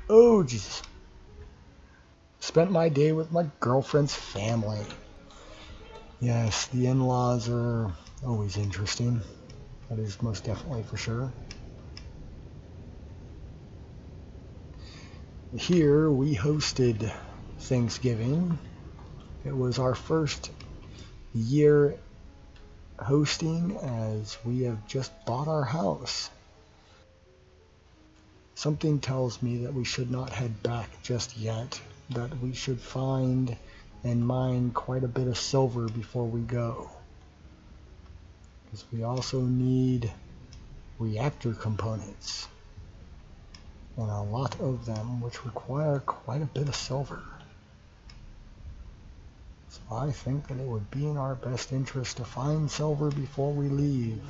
Oh, Jesus. Spent my day with my girlfriend's family. Yes, the in-laws are always interesting. That is most definitely for sure. Here we hosted Thanksgiving. It was our first year hosting as we have just bought our house. Something tells me that we should not head back just yet, that we should find and mine quite a bit of silver before we go. Because we also need reactor components, and a lot of them, which require quite a bit of silver. So I think that it would be in our best interest to find silver before we leave.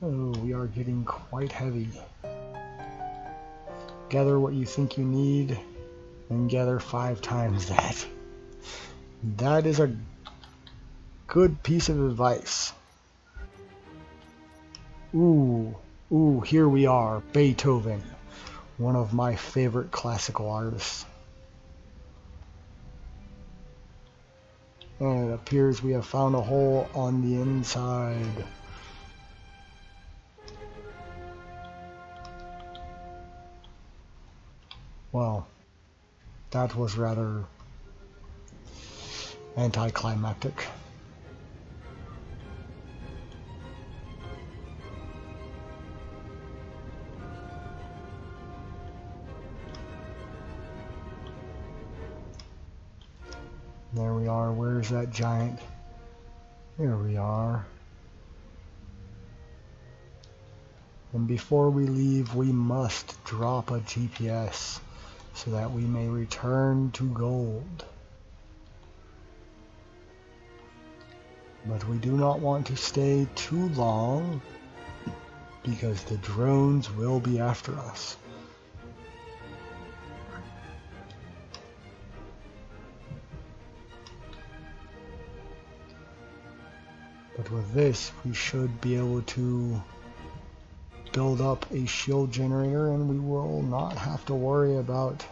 Oh, we are getting quite heavy. Gather what you think you need, and gather 5 times that. That is a good piece of advice. Ooh, here we are, Beethoven, one of my favorite classical artists. And it appears we have found a hole on the inside. Well, that was rather anticlimactic. There we are. Where's that giant? Here we are. And before we leave, we must drop a GPS so that we may return to gold. But we do not want to stay too long because the drones will be after us. But with this, we should be able to build up a shield generator, and we will not have to worry about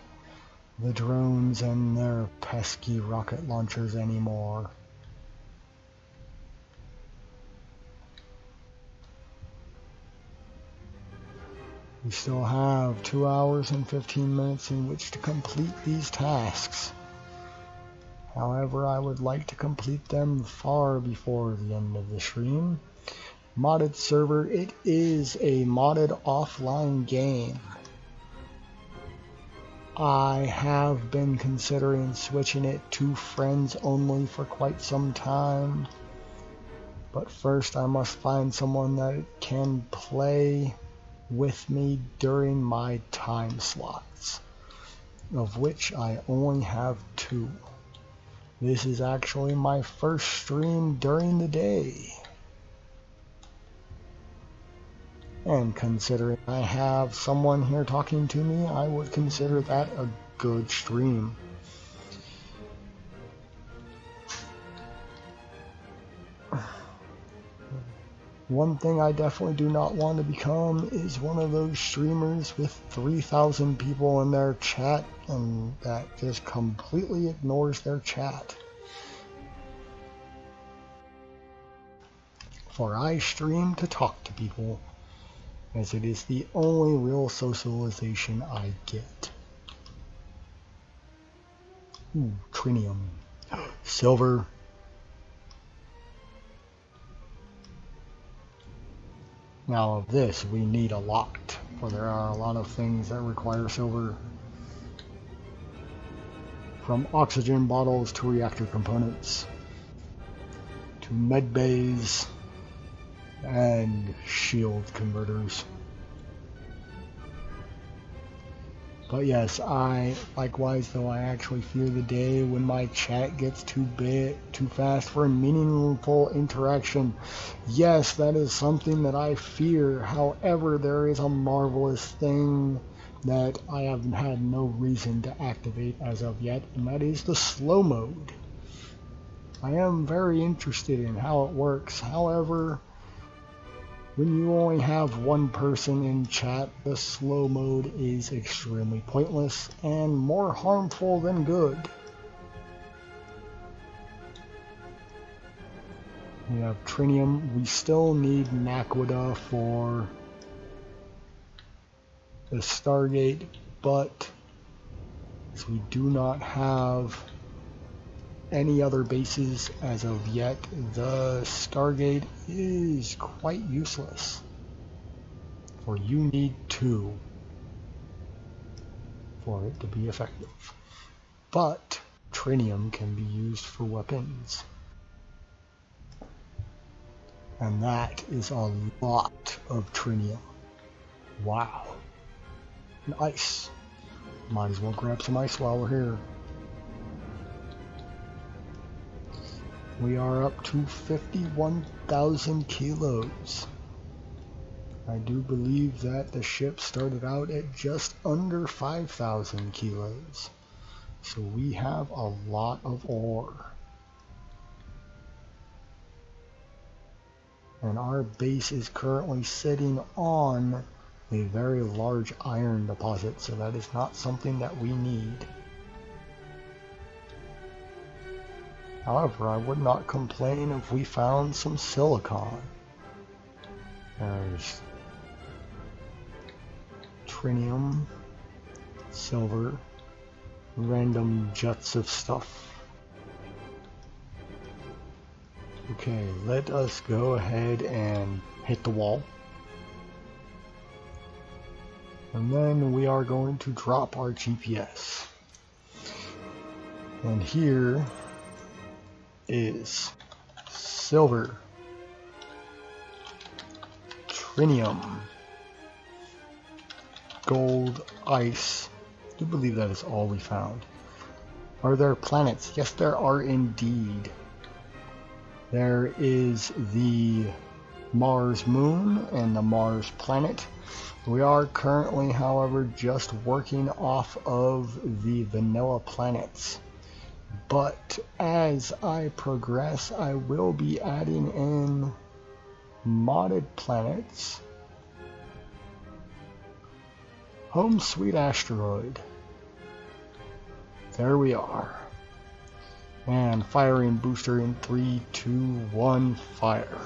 the drones and their pesky rocket launchers anymore. We still have 2 hours and 15 minutes in which to complete these tasks. However, I would like to complete them far before the end of the stream. Modded server, it is a modded offline game. I have been considering switching it to friends only for quite some time. But first I must find someone that can play with me during my time slots, of which I only have 2. This is actually my first stream during the day. And considering I have someone here talking to me, I would consider that a good stream. One thing I definitely do not want to become is one of those streamers with 3,000 people in their chat and that just completely ignores their chat. For I stream to talk to people, as it is the only real socialization I get. Ooh, trinium. Silver. Now of this we need a lot, for there are a lot of things that require silver. From oxygen bottles to reactor components, to med bays, and shield converters. But yes, likewise though, I actually fear the day when my chat gets too fast for a meaningful interaction. Yes, that is something that I fear. However, there is a marvelous thing that I have had no reason to activate as of yet, and that is the slow mode. I am very interested in how it works. However, When you only have one person in chat, the slow mode is extremely pointless and more harmful than good. We have Trinium. We still need Naquadah for the Stargate, but as we do not have any other bases as of yet, the Stargate is quite useless. For you need 2 for it to be effective. But Trinium can be used for weapons. And that is a lot of Trinium. Wow. And ice. Might as well grab some ice while we're here. We are up to 51,000 kilos. I do believe that the ship started out at just under 5,000 kilos. So we have a lot of ore. And our base is currently sitting on a very large iron deposit, so that is not something that we need. However, I would not complain if we found some silicon. There's Trinium, silver, random jets of stuff. Okay, let us go ahead and hit the wall. And then we are going to drop our GPS. And here is silver, Trinium, gold, ice. I do believe that is all we found. Are there planets? Yes, there are indeed. There is the Mars moon and the Mars planet. We are currently, however, just working off of the vanilla planets. But as I progress, I will be adding in modded planets. Home sweet asteroid. There we are. And firing booster in 3, 2, 1, fire.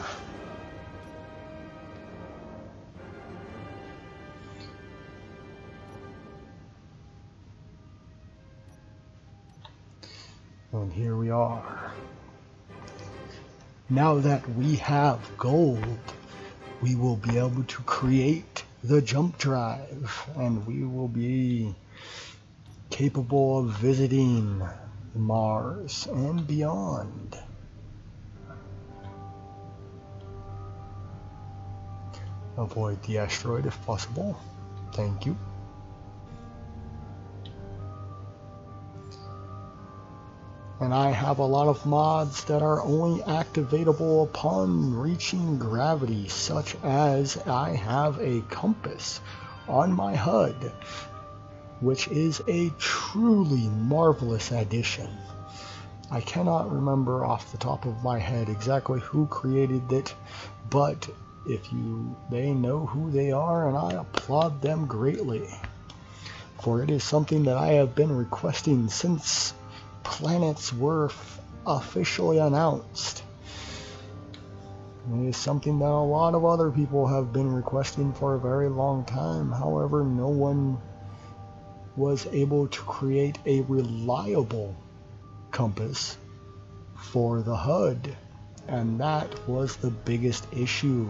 And here we are. Now that we have gold, we will be able to create the jump drive, and we will be capable of visiting Mars and beyond. Avoid the asteroid if possible. Thank you. And I have a lot of mods that are only activatable upon reaching gravity, such as I have a compass on my HUD, which is a truly marvelous addition. I cannot remember off the top of my head exactly who created it, but they know who they are, and I applaud them greatly. For it is something that I have been requesting since planets were officially announced. It is something that a lot of other people have been requesting for a very long time. However, no one was able to create a reliable compass for the HUD, and that was the biggest issue,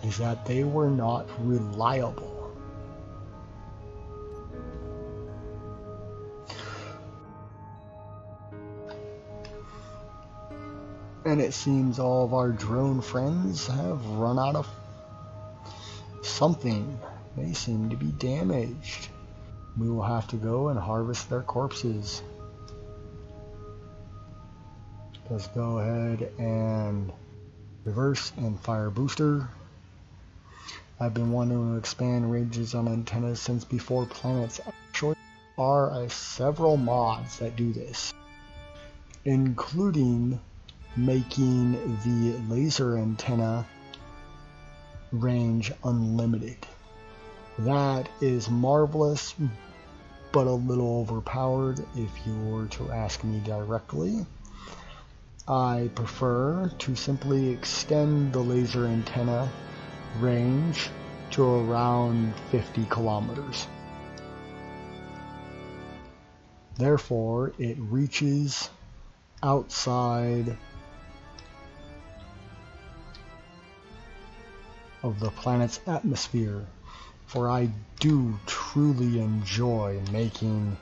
is that they were not reliable. And it seems all of our drone friends have run out of something. They seem to be damaged. We will have to go and harvest their corpses. Let's go ahead and reverse and fire booster. I've been wanting to expand ranges on antennas since before planets. Actually, there are several mods that do this, including making the laser antenna range unlimited. That is marvelous, but a little overpowered if you were to ask me directly. I prefer to simply extend the laser antenna range to around 50 kilometers. Therefore, it reaches outside of the planet's atmosphere, for I do truly enjoy making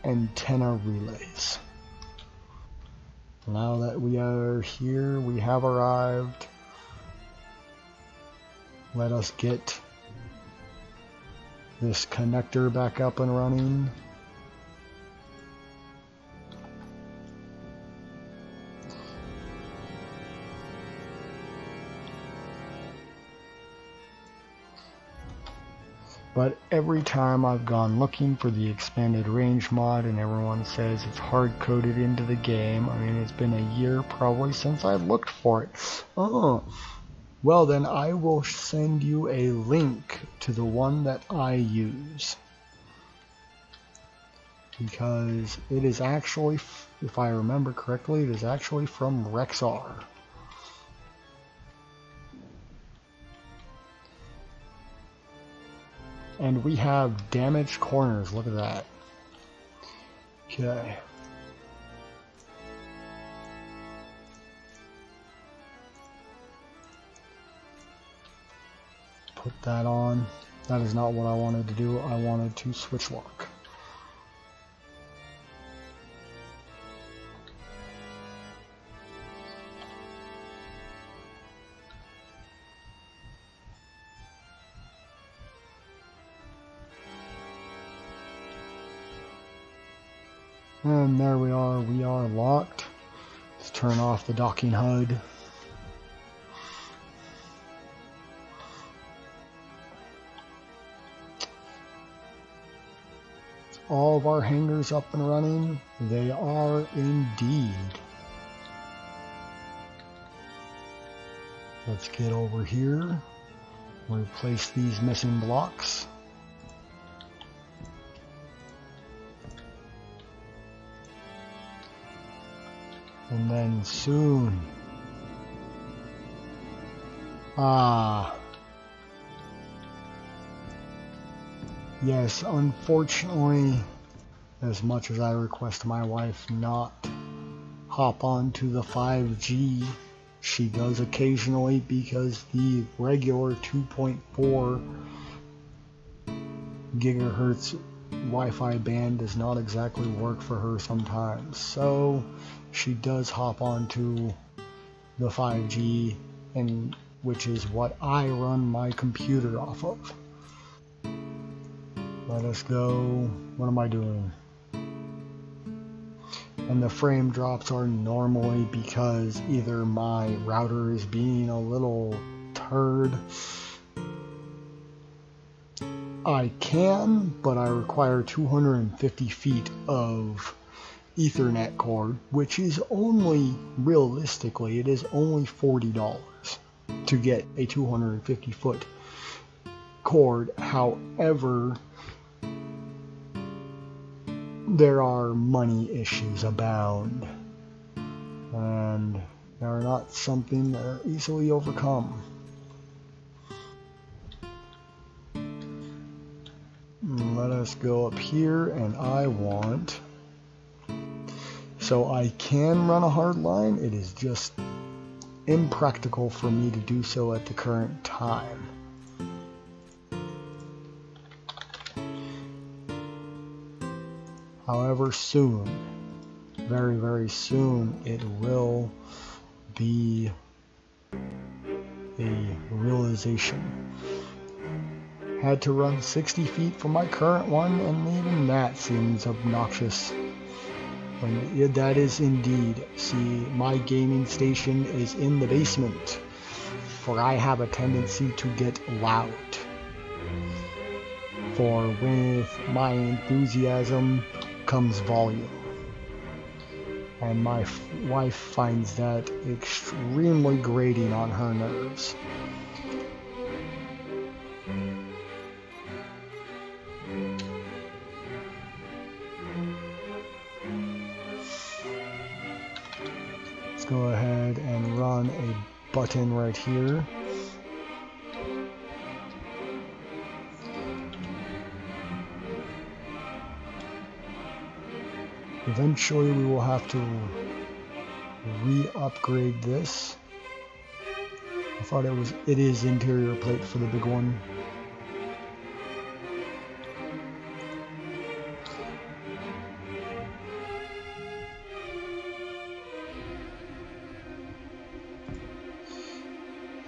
antenna relays. Now that we are here, we have arrived. Let us get this connector back up and running. But every time I've gone looking for the expanded range mod and everyone says it's hard-coded into the game, I mean, it's been a year probably since I looked for it. Oh, well then I will send you a link to the one that I use. Because it is actually, if I remember correctly, it is actually from Rexar. And we have damaged corners, look at that. Okay. Put that on. That is not what I wanted to do. I wanted to switch lock. And there we are locked. Let's turn off the docking HUD. All of our hangars up and running. They are indeed. Let's get over here. Replace these missing blocks. And then soon. Yes, unfortunately, as much as I request my wife not hop onto the 5G, she does occasionally, because the regular 2.4 gigahertz Wi-Fi band does not exactly work for her sometimes. So she does hop onto the 5G, and which is what I run my computer off of. Let us go. What am I doing? And the frame drops are normally because either my router is being a little turd. I can, but I require 250 feet of Ethernet cord, which is only, realistically, it is only $40 to get a 250 foot cord. However, there are money issues abound, and they are not something that are easily overcome. Let us go up here, and I want, so I can run a hard line. It is just impractical for me to do so at the current time. However, soon, very, very soon, it will be a realization. Had to run 60 feet from my current one, and even that seems obnoxious. And yeah, that is indeed. See, my gaming station is in the basement, for I have a tendency to get loud. For with my enthusiasm comes volume. And my wife finds that extremely grating on her nerves. go ahead and run a button right here. Eventually we will have to re-upgrade this. I thought it is interior plate for the big one.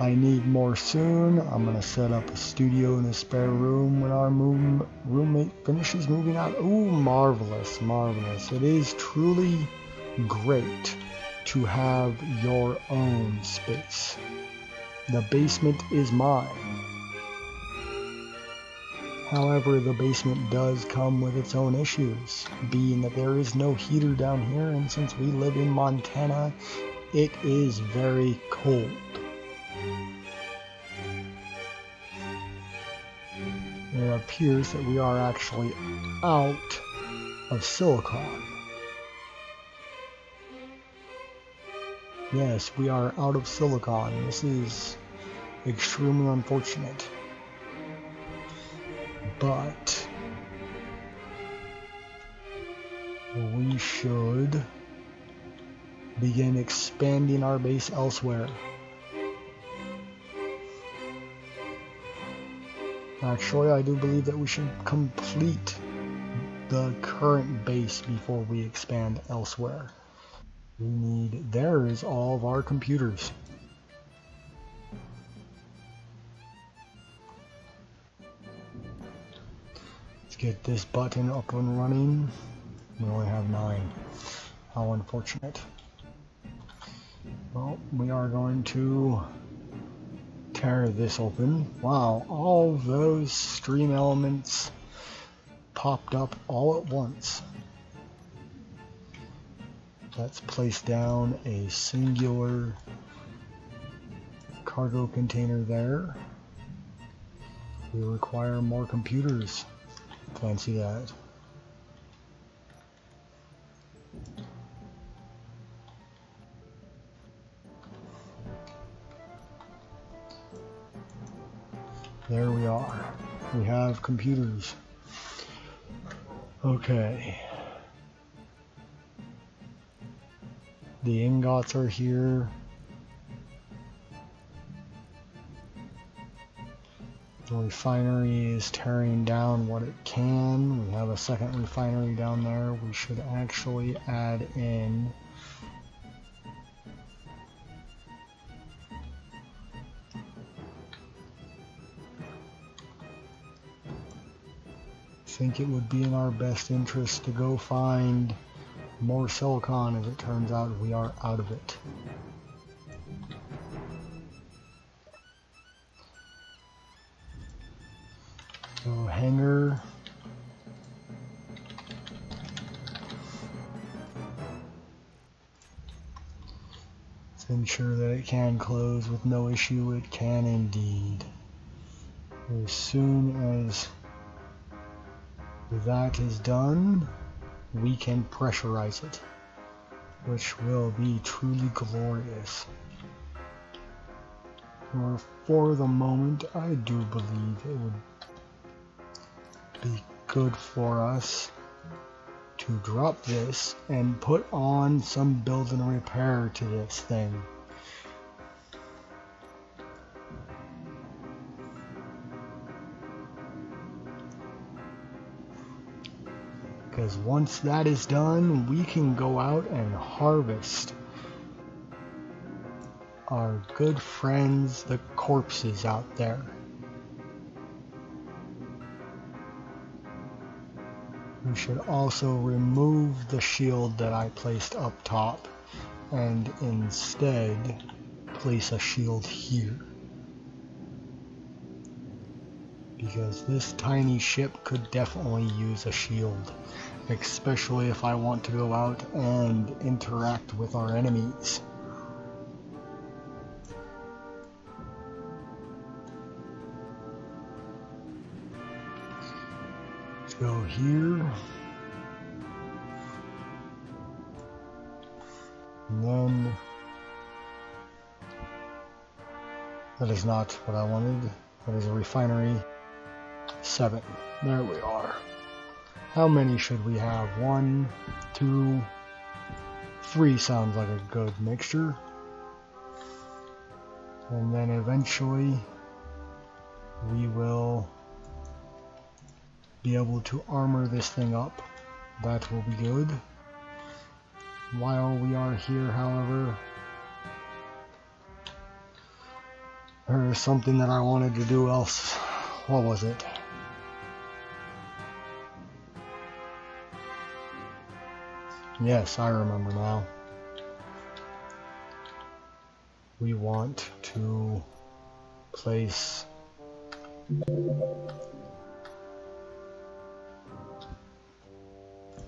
I need more soon. I'm gonna set up a studio in a spare room when our roommate finishes moving out. Ooh, marvelous, marvelous. It is truly great to have your own space. The basement is mine. However, the basement does come with its own issues, being that there is no heater down here, and since we live in Montana, it is very cold. It appears that we are actually out of silicon. Yes, we are out of silicon. This is extremely unfortunate. But we should begin expanding our base elsewhere. Actually, I do believe that we should complete the current base before we expand elsewhere. There is all of our computers. Let's get this button up and running. We only have 9. How unfortunate. Well, we are going to tear this open. Wow, all those stream elements popped up all at once. Let's place down a singular cargo container there. We require more computers. Fancy that. There we are. We have computers. Okay. The ingots are here. The refinery is tearing down what it can. We have a second refinery down there. We should actually add in I think it would be in our best interest to go find more silicon. As it turns out, we are out of it. So hangar. Let's ensure that it can close with no issue. It can indeed. As soon as that is done, we can pressurize it, which will be truly glorious. Or for the moment, I do believe it would be good for us to drop this and put on some build and repair to this thing. Because once that is done, we can go out and harvest our good friends, the corpses out there. We should also remove the shield that I placed up top and instead place a shield here. Because this tiny ship could definitely use a shield, especially if I want to go out and interact with our enemies. Let's go here. And then That is not what I wanted. That is a refinery 7. There we are. How many should we have? 1, 2, 3 sounds like a good mixture. And then eventually we will be able to armor this thing up. That will be good. While we are here, however, there is something that I wanted to do else. What was it? Yes, I remember now. We want to place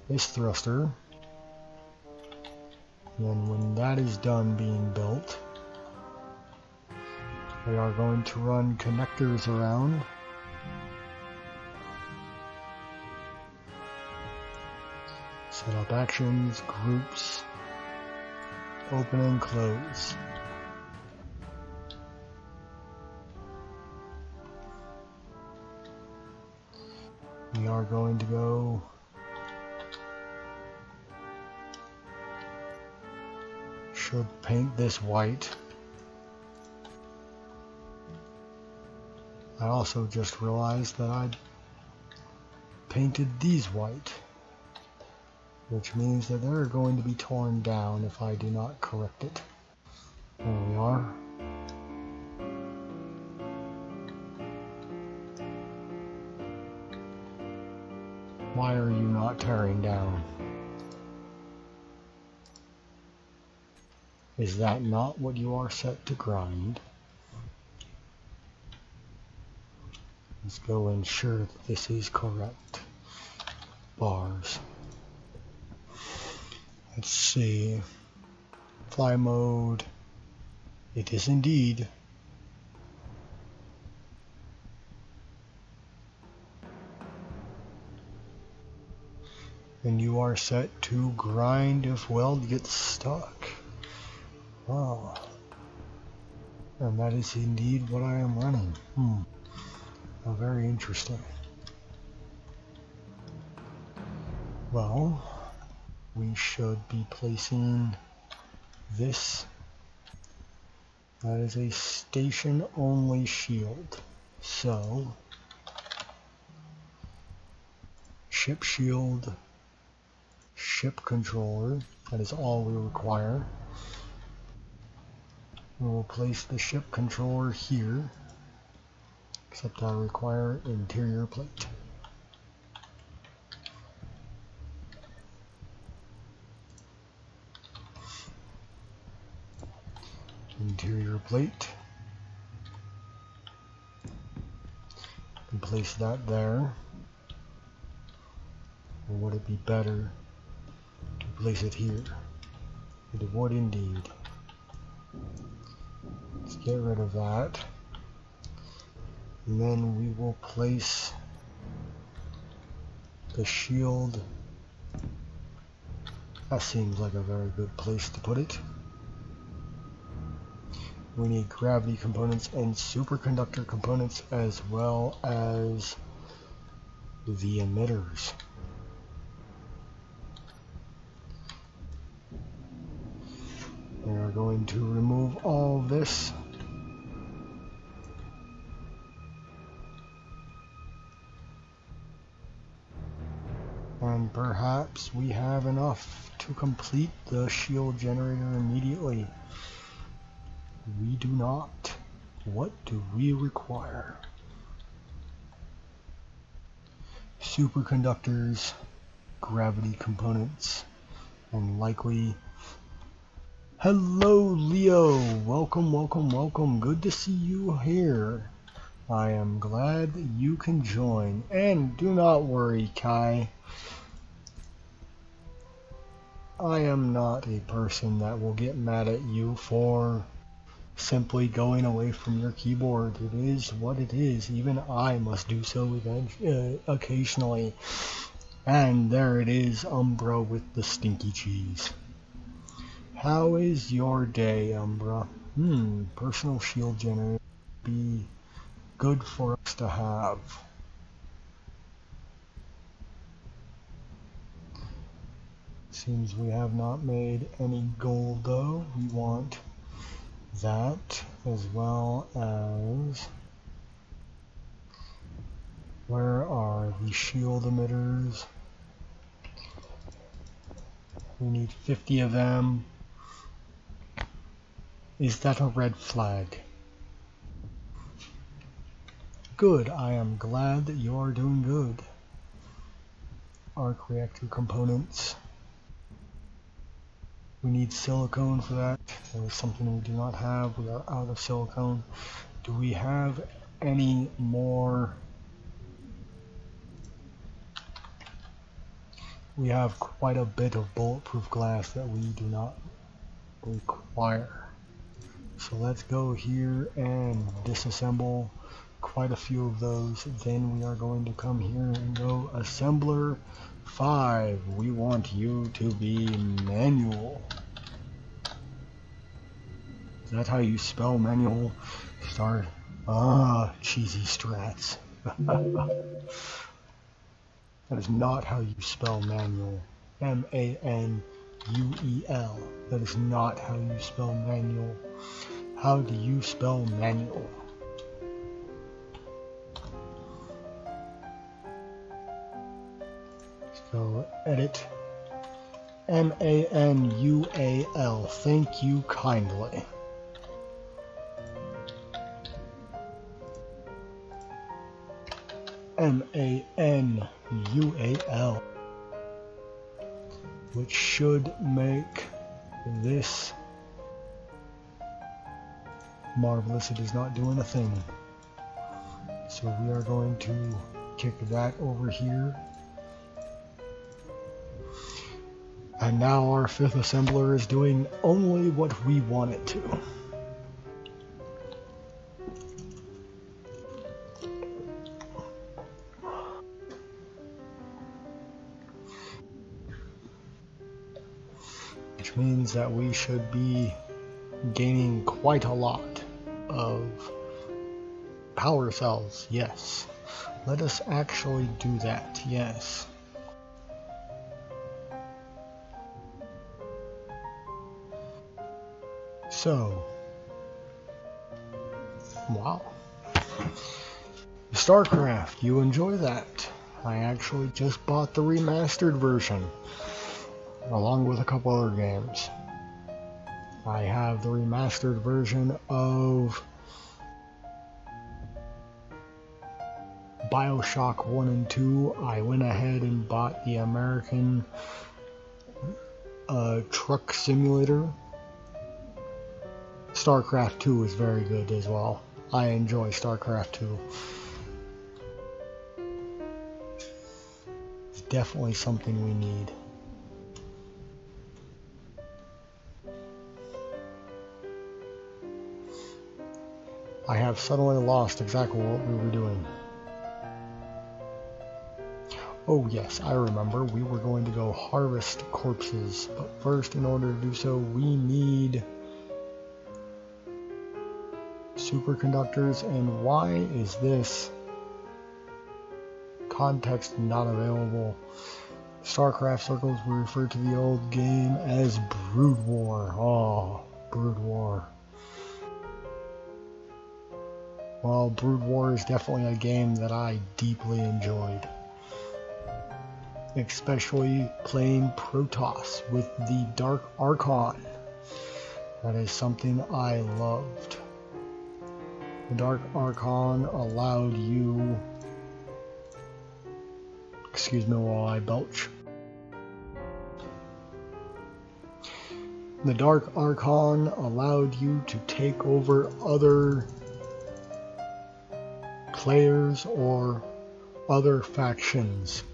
this thruster. And when that is done being built, we are going to run connectors around. Set up actions, groups, open and close. We are going to go should paint this white. I also just realized that I painted these white, which means that they're going to be torn down if I do not correct it. There we are. Why are you not tearing down? Is that not what you are set to grind? Let's go ensure that this is correct. Bars. Let's see. Fly mode. It is indeed. And you are set to grind if weld gets stuck. Wow. And that is indeed what I am running. Oh, very interesting. Well, we should be placing this. That is a station only shield. So, ship shield, ship controller, that is all we require. We will place the ship controller here, except I require interior plate. Interior plate. And place that there. Or would it be better to place it here? It would indeed. Let's get rid of that. And then we will place the shield. That seems like a very good place to put it. We need gravity components and superconductor components, as well as the emitters. We are going to remove all this. And perhaps we have enough to complete the shield generator immediately. We do not. What do we require? Superconductors, gravity components, and likely... Hello, Leo! Welcome, welcome, welcome. Good to see you here. I am glad that you can join. And do not worry, Kai. I am not a person that will get mad at you for simply going away from your keyboard. It is what it is. Even I must do so occasionally. And there it is, Umbra with the stinky cheese. How is your day, Umbra? Personal shield generator. be good for us to have. Seems we have not made any gold though. We want that, as well as, where are the shield emitters? We need 50 of them. Is that a red flag? Good, I am glad that you are doing good. Arc reactor components. We need silicone for that. That is something we do not have. We are out of silicone. Do we have any more? We have quite a bit of bulletproof glass that we do not require. So let's go here and disassemble quite a few of those. Then we are going to come here and go assembler 5. We want you to be manual. Is that how you spell manual? Start. Cheesy strats. That is not how you spell manual. M-A-N-U-E-L. That is not how you spell manual. How do you spell manual? So edit. M-A-N-U-A-L. Thank you kindly. M-A-N-U-A-L, which should make this marvelous. It is not doing a thing. So we are going to kick that over here. And now our 5th assembler is doing only what we want it to. Which means that we should be gaining quite a lot of power cells. Yes. Let us actually do that. Yes. So, wow. StarCraft, you enjoy that. I actually just bought the remastered version, along with a couple other games. I have the remastered version of BioShock 1 and 2. I went ahead and bought the American Truck Simulator. StarCraft 2 is very good as well. I enjoy StarCraft 2. It's definitely something we need. I have suddenly lost exactly what we were doing. Oh yes, I remember. We were going to go harvest corpses, but first, in order to do so, we need superconductors. And why is this context not available? StarCraft circles will refer to the old game as Brood War. Oh, Brood War. Well, Brood War is definitely a game that I deeply enjoyed. Especially playing Protoss with the Dark Archon. That is something I loved. The Dark Archon allowed you... Excuse me while I belch. The Dark Archon allowed you to take over other players or other factions